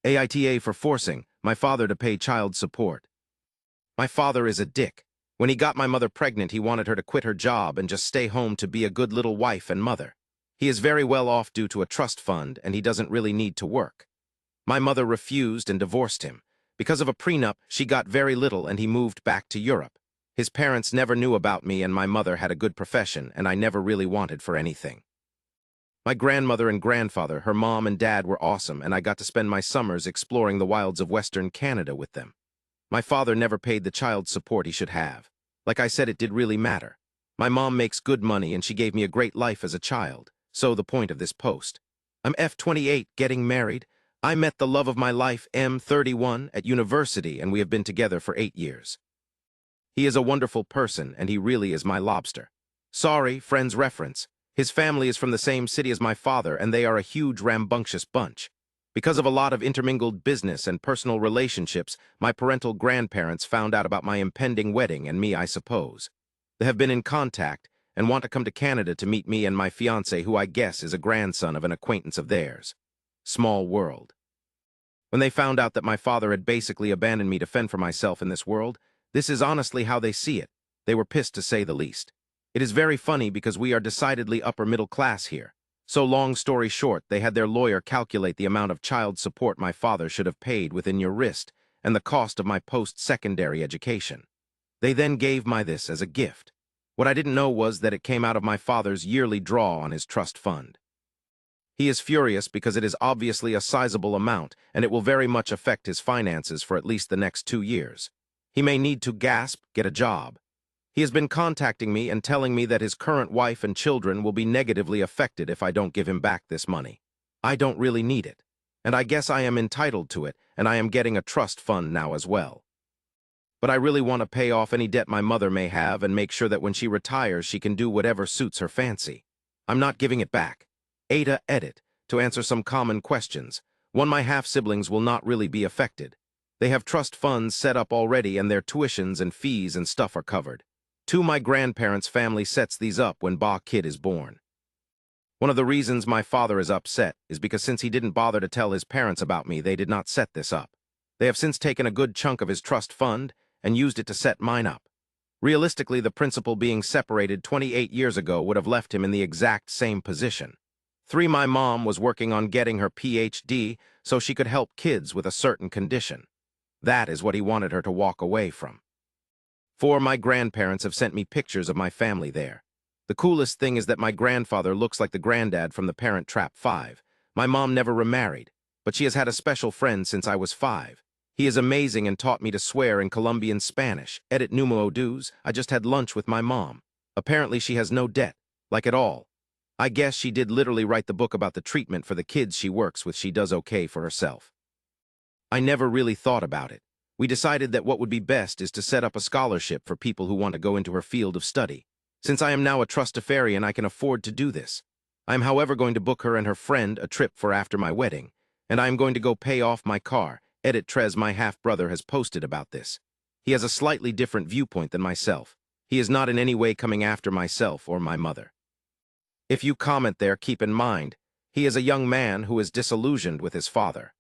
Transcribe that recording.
AITA for forcing my father to pay child support. My father is a dick. When he got my mother pregnant, he wanted her to quit her job and just stay home to be a good little wife and mother. He is very well off due to a trust fund, and he doesn't really need to work. My mother refused and divorced him. Because of a prenup, she got very little and he moved back to Europe. His parents never knew about me, and my mother had a good profession, and I never really wanted for anything. My grandmother and grandfather, her mom and dad, were awesome, and I got to spend my summers exploring the wilds of Western Canada with them. My father never paid the child support he should have. Like I said, it did really matter. My mom makes good money, and she gave me a great life as a child. So the point of this post. I'm F28, getting married. I met the love of my life, M31, at university, and we have been together for 8 years. He is a wonderful person, and he really is my lobster. Sorry, friend's reference. His family is from the same city as my father, and they are a huge, rambunctious bunch. Because of a lot of intermingled business and personal relationships, my parental grandparents found out about my impending wedding and me, I suppose. They have been in contact and want to come to Canada to meet me and my fiancé, who I guess is a grandson of an acquaintance of theirs. Small world. When they found out that my father had basically abandoned me to fend for myself in this world, this is honestly how they see it. They were pissed, to say the least. It is very funny because we are decidedly upper middle class here. So long story short, they had their lawyer calculate the amount of child support my father should have paid within your wrist and the cost of my post-secondary education. They then gave me this as a gift. What I didn't know was that it came out of my father's yearly draw on his trust fund. He is furious because it is obviously a sizable amount, and it will very much affect his finances for at least the next 2 years. He may need to get a job. He has been contacting me and telling me that his current wife and children will be negatively affected if I don't give him back this money. I don't really need it, and I guess I am entitled to it, and I am getting a trust fund now as well. But I really want to pay off any debt my mother may have and make sure that when she retires she can do whatever suits her fancy. I'm not giving it back. AITA edit, to answer some common questions. 1. My half-siblings will not really be affected. They have trust funds set up already, and their tuitions and fees and stuff are covered. 2. My grandparents' family sets these up when kid is born. One of the reasons my father is upset is because since he didn't bother to tell his parents about me, they did not set this up. They have since taken a good chunk of his trust fund and used it to set mine up. Realistically, the principal being separated 28 years ago would have left him in the exact same position. 3. My mom was working on getting her PhD so she could help kids with a certain condition. That is what he wanted her to walk away from. 4. My grandparents have sent me pictures of my family there. The coolest thing is that my grandfather looks like the granddad from The Parent Trap 5. My mom never remarried, but she has had a special friend since I was 5. He is amazing and taught me to swear in Colombian Spanish. Edit numero dos. I just had lunch with my mom. Apparently she has no debt, like at all. I guess she did literally write the book about the treatment for the kids she works with. She does okay for herself. I never really thought about it. We decided that what would be best is to set up a scholarship for people who want to go into her field of study. Since I am now a trustafarian, I can afford to do this. I am, however, going to book her and her friend a trip for after my wedding, and I am going to go pay off my car. Edit Trez, my half-brother, has posted about this. He has a slightly different viewpoint than myself. He is not in any way coming after myself or my mother. If you comment there, keep in mind, he is a young man who is disillusioned with his father.